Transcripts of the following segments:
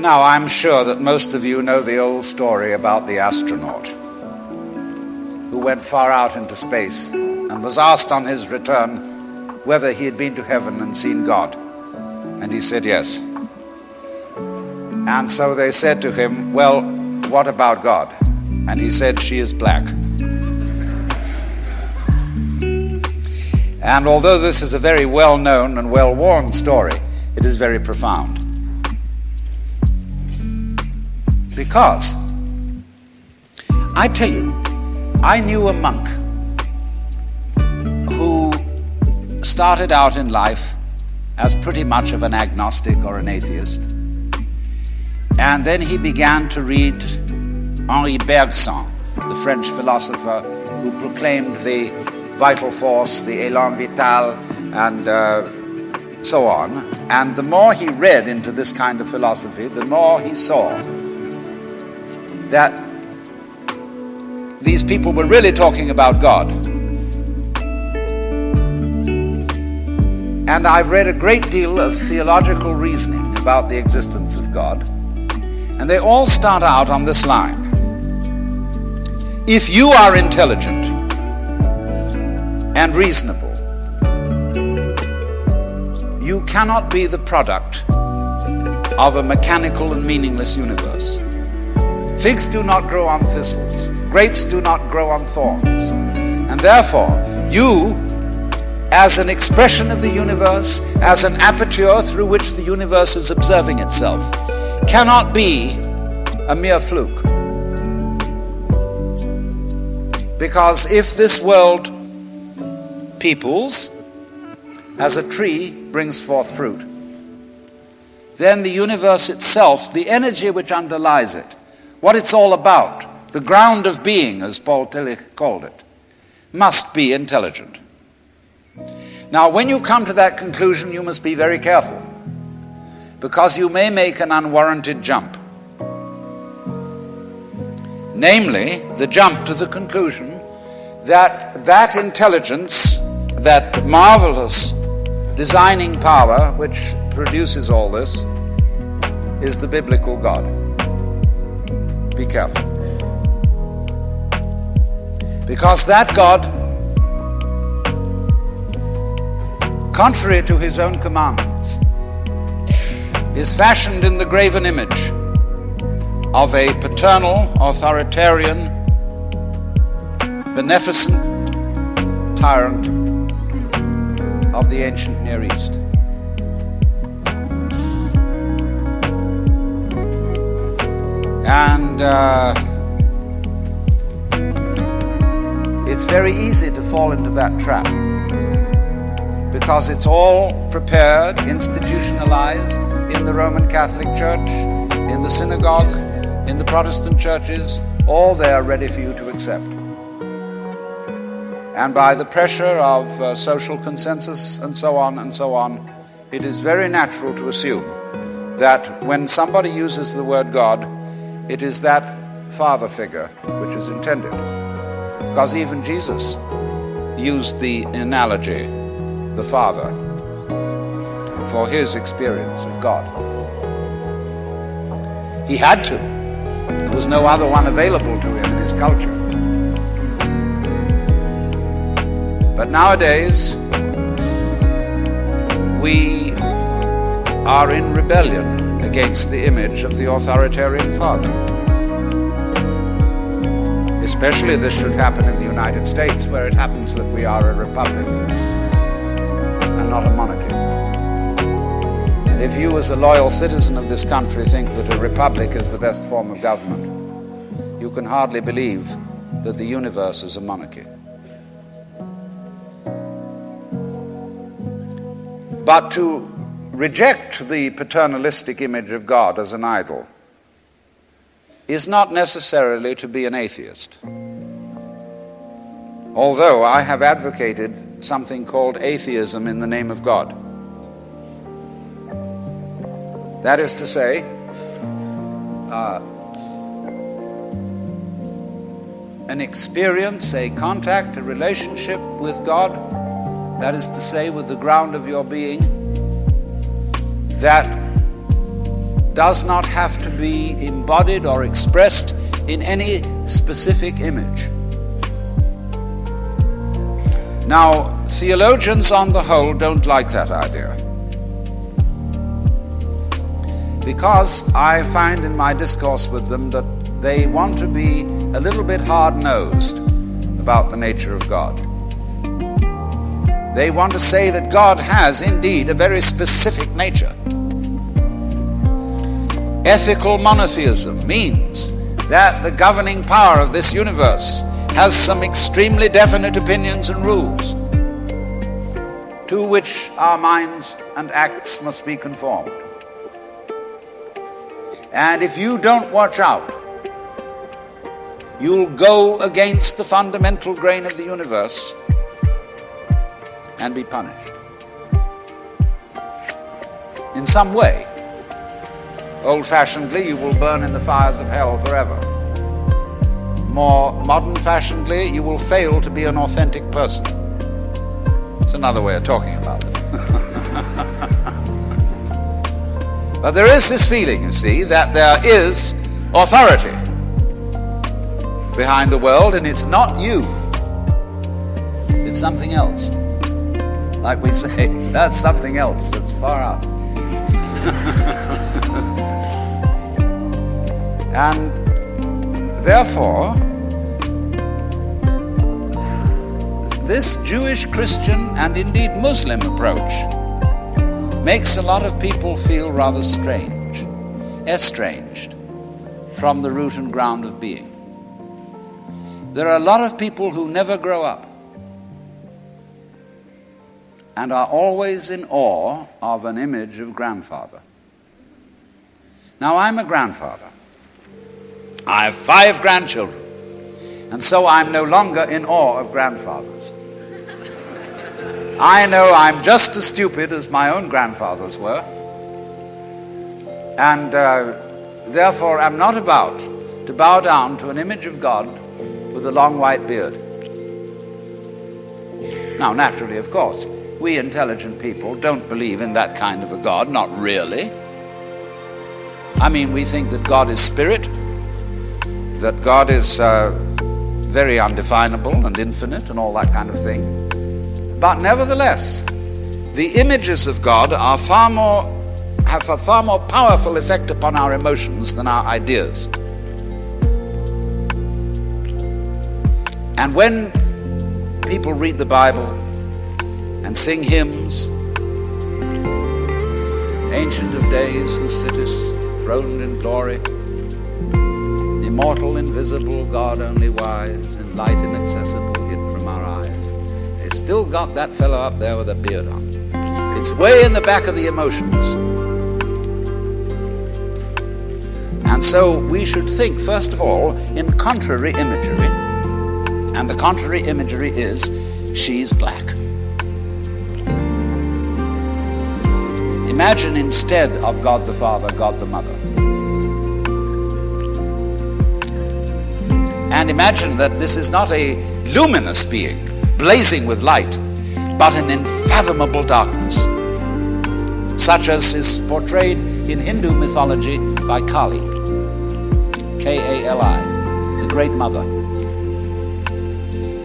Now, I'm sure that most of you know the old story about the astronaut who went far out into space and was asked on his return whether he had been to heaven and seen God. And he said yes. And so they said to him, well, what about God? And he said, she is black. And although this is a very well-known and well-worn story, it is very profound. Because, I tell you, I knew a monk who started out in life as pretty much of an agnostic or an atheist. And then he began to read Henri Bergson, the French philosopher who proclaimed the vital force, the élan vital, and so on. And the more he read into this kind of philosophy, the more he saw that these people were really talking about God. And I've read a great deal of theological reasoning about the existence of God, and they all start out on this line. If you are intelligent and reasonable, you cannot be the product of a mechanical and meaningless universe. Figs do not grow on thistles. Grapes do not grow on thorns. And therefore, you, as an expression of the universe, as an aperture through which the universe is observing itself, cannot be a mere fluke. Because if this world peoples, as a tree brings forth fruit, then the universe itself, the energy which underlies it, what it's all about, the ground of being, as Paul Tillich called it, must be intelligent. Now, when you come to that conclusion, you must be very careful, because you may make an unwarranted jump. Namely, the jump to the conclusion that that intelligence, that marvelous designing power which produces all this, is the biblical God. Be careful. Because that God, contrary to his own commandments, is fashioned in the graven image of a paternal, authoritarian, beneficent tyrant of the ancient Near East. And it's very easy to fall into that trap, because it's all prepared, institutionalized in the Roman Catholic Church, in the synagogue, in the Protestant churches, all there ready for you to accept. And by the pressure of social consensus and so on, it is very natural to assume that when somebody uses the word God, it is that father figure which is intended. Because even Jesus used the analogy, the Father, for his experience of God. He had to. There was no other one available to him in his culture. But nowadays, we are in rebellion against the image of the authoritarian father. Especially this should happen in the United States, where it happens that we are a republic and not a monarchy. And if you, as a loyal citizen of this country, think that a republic is the best form of government, you can hardly believe that the universe is a monarchy. But to reject the paternalistic image of God as an idol is not necessarily to be an atheist. Although I have advocated something called atheism in the name of God. That is to say, an experience, a contact, a relationship with God, that is to say, with the ground of your being, that does not have to be embodied or expressed in any specific image. Now, theologians on the whole don't like that idea, because I find in my discourse with them that they want to be a little bit hard-nosed about the nature of God. They want to say that God has indeed a very specific nature. Ethical monotheism means that the governing power of this universe has some extremely definite opinions and rules to which our minds and acts must be conformed. And if you don't watch out, you'll go against the fundamental grain of the universe and be punished in some way. Old-fashionedly, you will burn in the fires of hell forever. More modern-fashionedly, you will fail to be an authentic person. It's another way of talking about it. But there is this feeling, you see, that there is authority behind the world, and it's not you. It's something else. Like we say, that's something else that's far out. And therefore, this Jewish, Christian, and indeed Muslim approach makes a lot of people feel rather strange, estranged from the root and ground of being. There are a lot of people who never grow up and are always in awe of an image of grandfather. Now, I'm a grandfather. I have 5 grandchildren, and so I'm no longer in awe of grandfathers. I know I'm just as stupid as my own grandfathers were, and therefore I'm not about to bow down to an image of God with a long white beard. Now, naturally, of course, we intelligent people don't believe in that kind of a God, not really. I mean, we think that God is spirit, that God is very undefinable and infinite and all that kind of thing. But nevertheless, the images of God are have a far more powerful effect upon our emotions than our ideas. And when people read the Bible and sing hymns, Ancient of Days, who sittest throned in glory, immortal, invisible, God only wise, in light inaccessible, hid from our eyes, they still got that fellow up there with a beard on. It's way in the back of the emotions. And so we should think, first of all, in contrary imagery. And the contrary imagery is, she's black. Imagine instead of God the Father, God the Mother. And imagine that this is not a luminous being, blazing with light, but an unfathomable darkness, such as is portrayed in Hindu mythology by Kali, K-A-L-I, the Great Mother,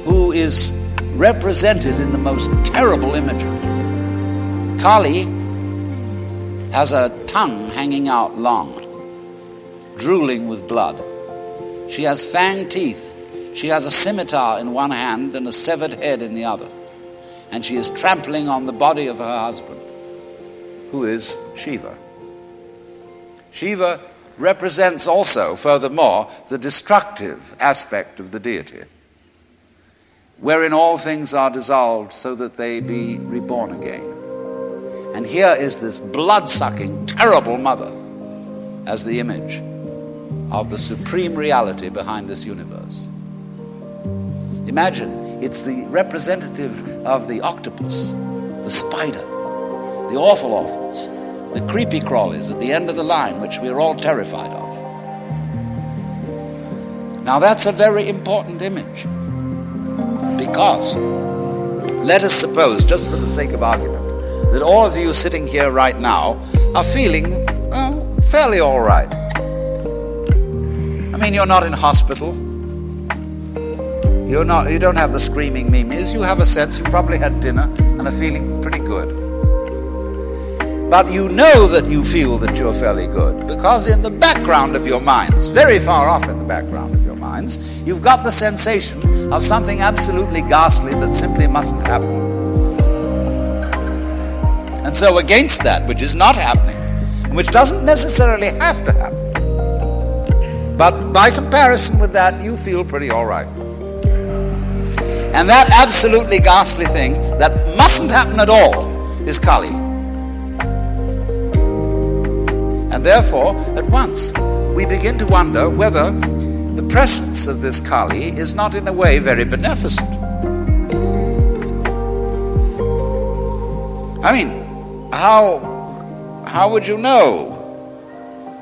who is represented in the most terrible imagery. Kali has a tongue hanging out long, drooling with blood. She has fanged teeth. She has a scimitar in one hand and a severed head in the other. And she is trampling on the body of her husband, who is Shiva. Shiva represents also, furthermore, the destructive aspect of the deity, wherein all things are dissolved so that they be reborn again. And here is this blood-sucking, terrible mother as the image of the supreme reality behind this universe. Imagine, it's the representative of the octopus, the spider, the awful-awfuls, the creepy-crawlies at the end of the line, which we are all terrified of. Now that's a very important image, because let us suppose, just for the sake of argument, that all of you sitting here right now are feeling fairly all right. I mean, you're not in hospital. You don't have the screaming memes. You have a sense, you probably had dinner and are feeling pretty good. But you know that you feel that you're fairly good because in the background of your minds, very far off in the background of your minds, you've got the sensation of something absolutely ghastly that simply mustn't happen. And so against that which is not happening, which doesn't necessarily have to happen, but by comparison with that, you feel pretty all right. And that absolutely ghastly thing that mustn't happen at all is Kali. And therefore, at once, we begin to wonder whether the presence of this Kali is not in a way very beneficent. I mean, how would you know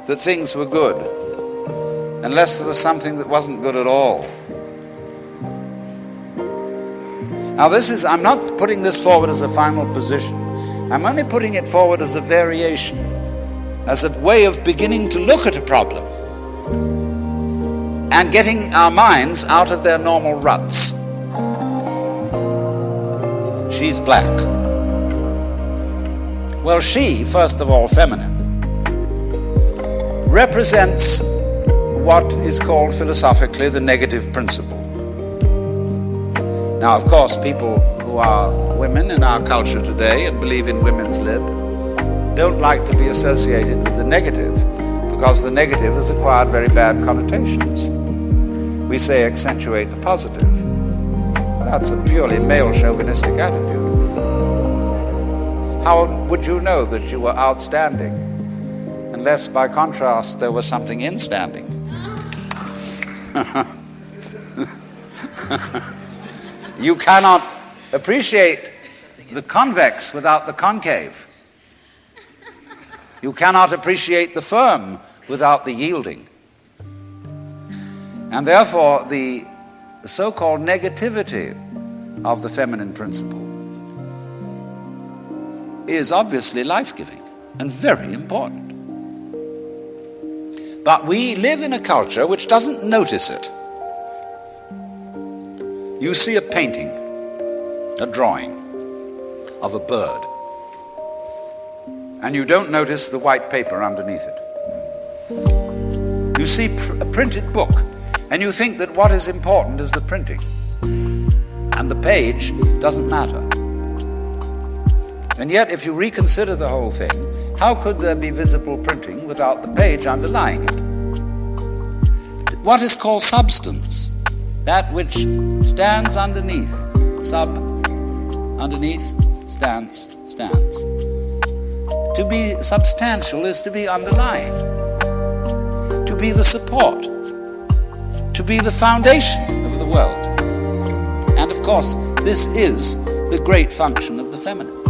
that things were good unless there was something that wasn't good at all? Now I'm not putting this forward as a final position. I'm only putting it forward as a variation, as a way of beginning to look at a problem and getting our minds out of their normal ruts. She's black. Well, she, first of all feminine, represents what is called philosophically the negative principle. Now, of course, people who are women in our culture today and believe in women's lib don't like to be associated with the negative because the negative has acquired very bad connotations. We say accentuate the positive. Well, that's a purely male chauvinistic attitude. How would you know that you were outstanding unless by contrast there was something instanding? You cannot appreciate the convex without the concave. You cannot appreciate the firm without the yielding. And therefore, the so-called negativity of the feminine principle is obviously life-giving and very important. But we live in a culture which doesn't notice it. You see a painting, a drawing of a bird, and you don't notice the white paper underneath it. You see a printed book, and you think that what is important is the printing, and the page doesn't matter. And yet, if you reconsider the whole thing, how could there be visible printing without the page underlying it? What is called substance, that which stands underneath, underneath, stands. To be substantial is to be underlying, to be the support, to be the foundation of the world. And of course, this is the great function of the feminine,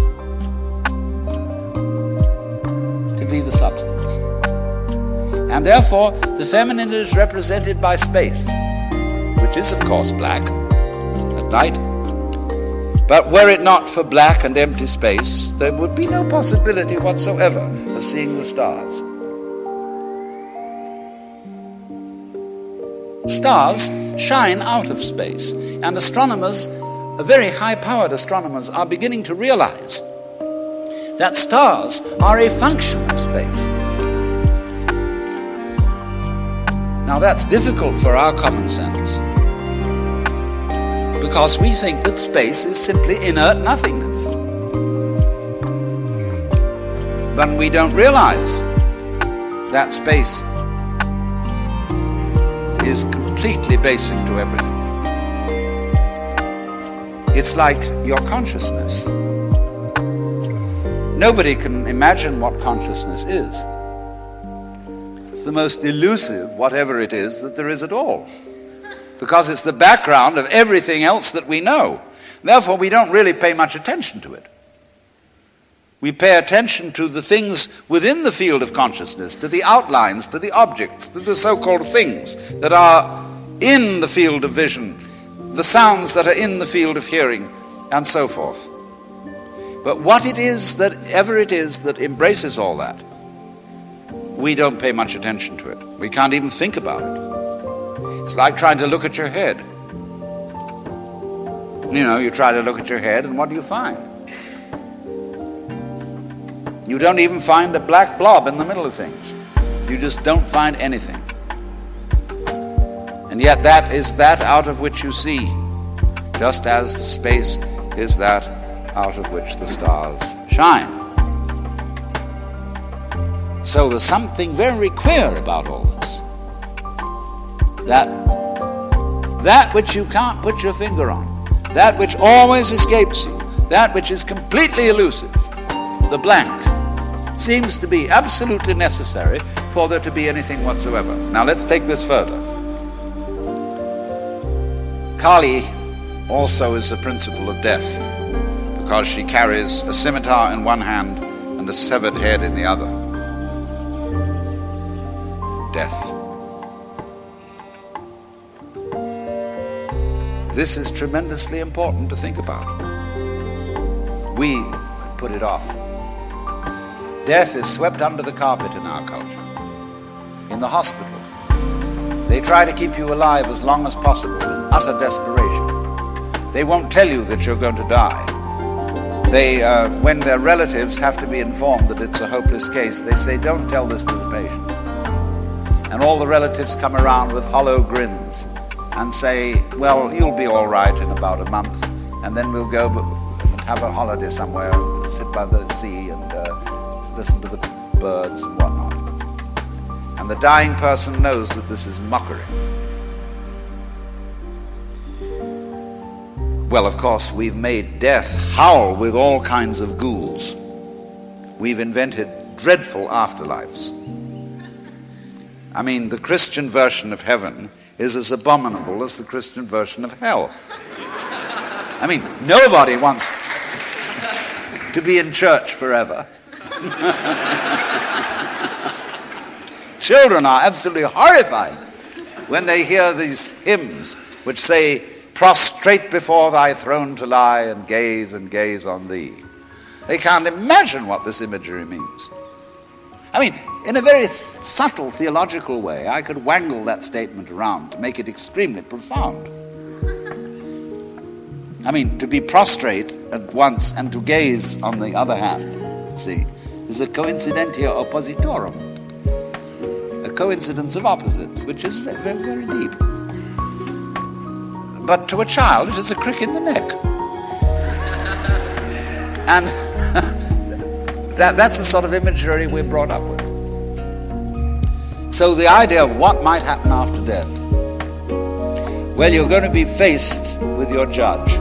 to be the substance. And therefore, the feminine is represented by space, which is, of course, black at night. But were it not for black and empty space, there would be no possibility whatsoever of seeing the stars. Stars shine out of space, and astronomers, very high-powered astronomers, are beginning to realize that stars are a function of space. Now that's difficult for our common sense, because we think that space is simply inert nothingness. But we don't realize that space is completely basic to everything. It's like your consciousness. Nobody can imagine what consciousness is. It's the most elusive, whatever it is, that there is at all, because it's the background of everything else that we know. Therefore, we don't really pay much attention to it. We pay attention to the things within the field of consciousness, to the outlines, to the objects, to the so-called things that are in the field of vision, the sounds that are in the field of hearing, and so forth. But what it is that ever it is that embraces all that we don't pay much attention to it. We can't even think about it. It's like trying to look at your head. You try to look at your head, and what do you find? You don't even find a black blob in the middle of things. You just don't find anything. And yet that is that out of which you see, just as space is that out of which the stars shine. So there's something very queer about all this. That which you can't put your finger on, that which always escapes you, that which is completely elusive, the blank, seems to be absolutely necessary for there to be anything whatsoever. Now let's take this further. Kali also is the principle of death, because she carries a scimitar in one hand and a severed head in the other. Death. This is tremendously important to think about. We put it off. Death is swept under the carpet in our culture. In the hospital, they try to keep you alive as long as possible in utter desperation. They won't tell you that you're going to die. When their relatives have to be informed that it's a hopeless case, they say, don't tell this to the patient. And all the relatives come around with hollow grins and say, well, you'll be all right in about a month, and then we'll go and have a holiday somewhere and sit by the sea and listen to the birds and whatnot. And the dying person knows that this is mockery. Well, of course, we've made death howl with all kinds of ghouls. We've invented dreadful afterlives. I mean, the Christian version of heaven is as abominable as the Christian version of hell. I mean, nobody wants to be in church forever. Children are absolutely horrified when they hear these hymns which say, prostrate before thy throne to lie and gaze on thee. They can't imagine what this imagery means. I mean, in a very subtle theological way, I could wangle that statement around to make it extremely profound. I mean, to be prostrate at once and to gaze on the other hand, see, is a coincidentia oppositorum, a coincidence of opposites, which is very, very, very deep. But to a child, it is a crick in the neck. And that's the sort of imagery we're brought up with. So the idea of what might happen after death, well, you're going to be faced with your judge,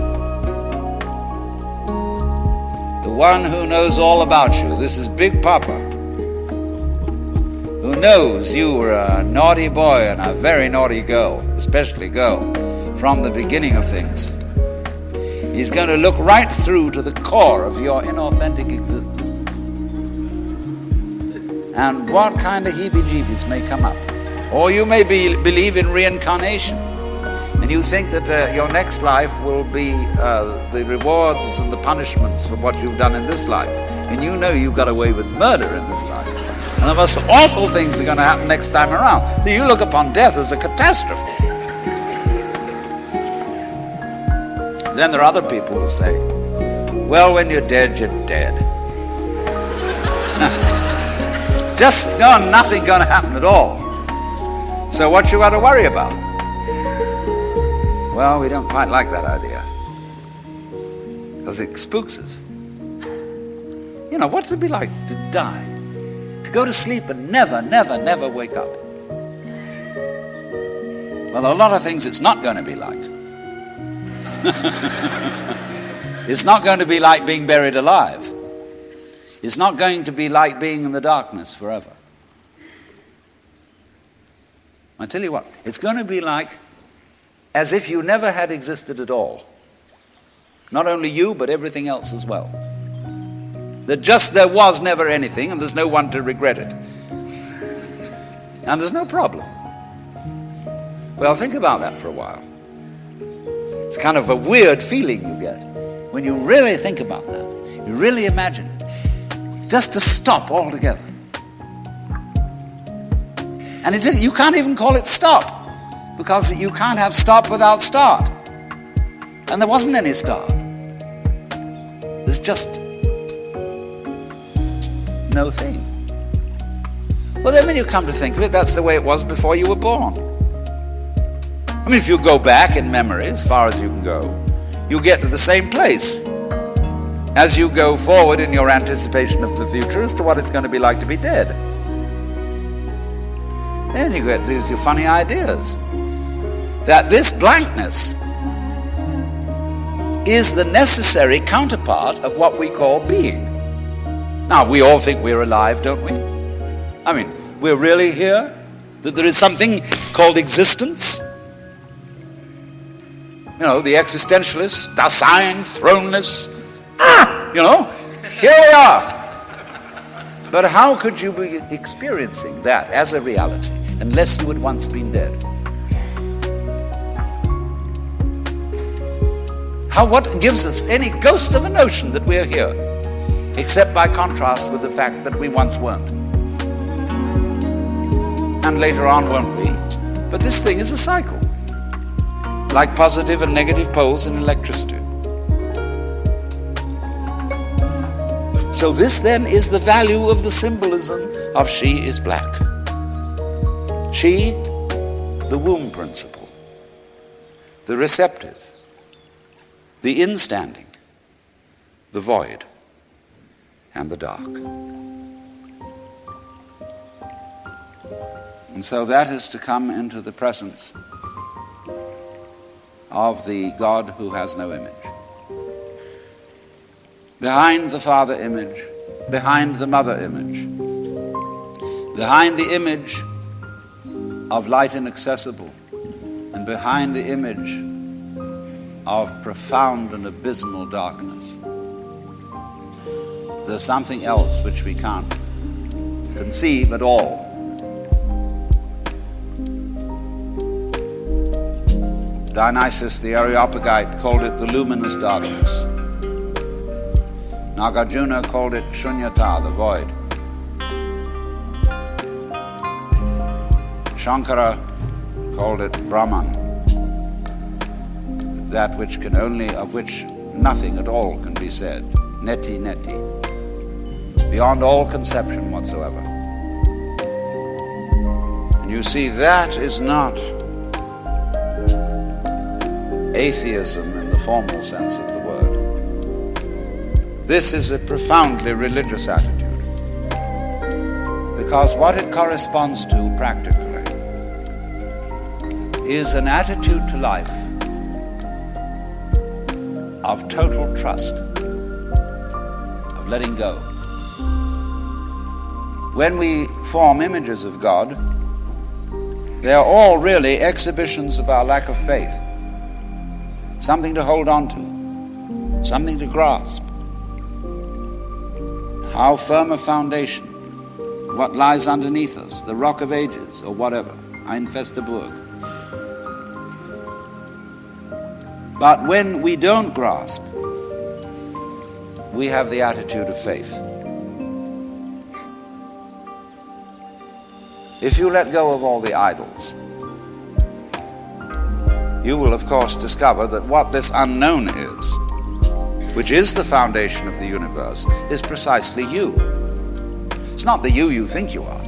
the one who knows all about you. This is Big Papa, who knows you were a naughty boy and a very naughty girl, especially girl, from the beginning of things. He's going to look right through to the core of your inauthentic existence. And what kind of heebie-jeebies may come up. Or you may believe in reincarnation, and you think that your next life will be the rewards and the punishments for what you've done in this life. And you know you've got away with murder in this life. And the most awful things are going to happen next time around. So you look upon death as a catastrophe. Then there are other people who say, well, when you're dead, you're dead. Just nothing going to happen at all. So what you got to worry about? Well, we don't quite like that idea, because it spooks us. You know, what's it be like to die? To go to sleep and never, never, never wake up? Well, a lot of things it's not going to be like. It's not going to be like being buried alive. It's not going to be like being in the darkness forever. I tell you what, it's going to be like as if you never had existed at all. Not only you, but everything else as well. That just there was never anything, and there's no one to regret it. And there's no problem. Well, think about that for a while. It's kind of a weird feeling you get when you really think about that. You really imagine it. Just to stop altogether. And you can't even call it stop, because you can't have stop without start. And there wasn't any start. There's just no thing. Well, then when you come to think of it, that's the way it was before you were born. I mean, if you go back in memory as far as you can go, you get to the same place as you go forward in your anticipation of the future as to what it's going to be like to be dead. Then you get these funny ideas that this blankness is the necessary counterpart of what we call being. Now, we all think we're alive, don't we? I mean, we're really here? That there is something called existence? You know, the existentialists, Dasein, throneless, here we are. But how could you be experiencing that as a reality unless you had once been dead? What gives us any ghost of a notion that we're here, except by contrast with the fact that we once weren't? And later on won't be. But this thing is a cycle, like positive and negative poles in electricity. So this then is the value of the symbolism of she is black. She, the womb principle, the receptive, the instanding, the void, and the dark. And so that is to come into the presence of the God who has no image. Behind the Father image, behind the Mother image, behind the image of light inaccessible, and behind the image of profound and abysmal darkness, there's something else which we can't conceive at all. Dionysus the Areopagite called it the luminous darkness. Nagarjuna called it Shunyata, the void. Shankara called it Brahman, that which can only, of which nothing at all can be said. Neti neti, beyond all conception whatsoever. And you see, that is not atheism in the formal sense of the word. This is a profoundly religious attitude, because what it corresponds to practically is an attitude to life of total trust, of letting go. When we form images of God, they are all really exhibitions of our lack of faith. Something to hold on to, something to grasp. How firm a foundation, what lies underneath us, the rock of ages, or whatever, ein feste Burg. But when we don't grasp, we have the attitude of faith. If you let go of all the idols, you will of course discover that what this unknown is, which is the foundation of the universe, is precisely you. It's not the you think you are.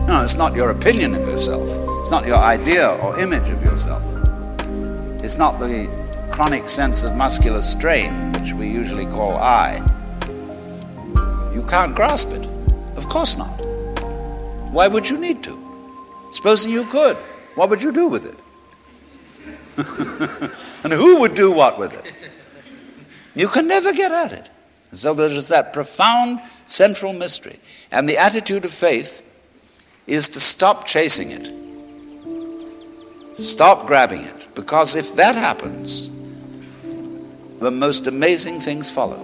No, it's not your opinion of yourself. It's not your idea or image of yourself. It's not the chronic sense of muscular strain, which we usually call I. You can't grasp it. Of course not. Why would you need to? Supposing you could, what would you do with it? And who would do what with it? You can never get at it. So there is that profound central mystery. And the attitude of faith is to stop chasing it. Stop grabbing it. Because if that happens, the most amazing things follow.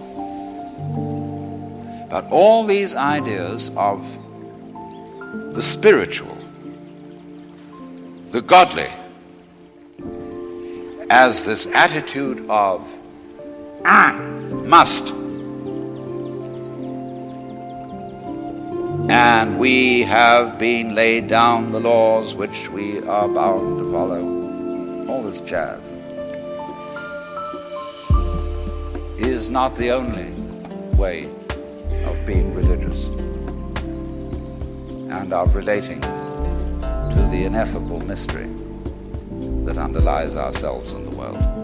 But all these ideas of the spiritual, the godly, as this attitude of must, and we have been laid down the laws which we are bound to follow. All this jazz is not the only way of being religious and of relating to the ineffable mystery that underlies ourselves and the world.